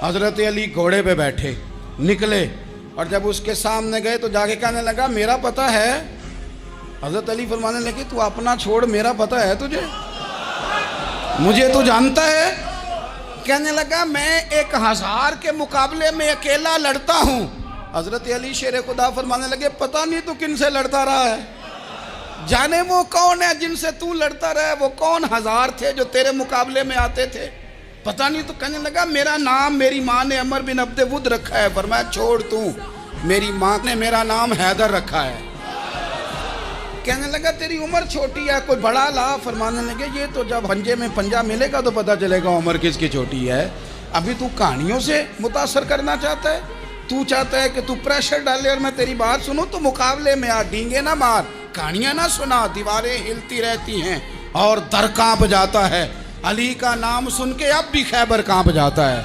हजरत अली घोड़े पे बैठे निकले और जब उसके सामने गए तो जाके कहने लगा मेरा पता है। हजरत अली फरमाने लगे तू अपना छोड़, मेरा पता है तुझे, मुझे तू जानता है। कहने लगा मैं 1000 के मुकाबले में अकेला लड़ता हूँ। हजरत अली शेर खुदा फरमाने लगे पता नहीं तू किन से लड़ता रहा है, जाने वो कौन है जिनसे तू लड़ता रहा है, वो कौन 1000 थे जो तेरे मुकाबले में आते थे, पता नहीं। तो कहने लगा मेरा नाम मेरी माँ ने अमर बिन अब्द वुद रखा है। फरमाया छोड़ तू, मेरी माँ ने मेरा नाम हैदर रखा है। कहने लगा तेरी उम्र छोटी है, कोई बड़ा ला। फरमाने लगे ये तो जब हंजे में पंजा मिलेगा तो पता चलेगा उम्र किसकी छोटी है। अभी तू कहानियों से मुतासर करना चाहता है, तू चाहता है कि तू प्रेशर डाले और मैं तेरी बात सुनूं, तो मुकाबले में आ, डींगे ना मार, कहानियां ना सुना। दीवारें हिलती रहती हैं और दर कांप जाता है। अली का नाम सुन के अब भी खैबर कांप जाता है।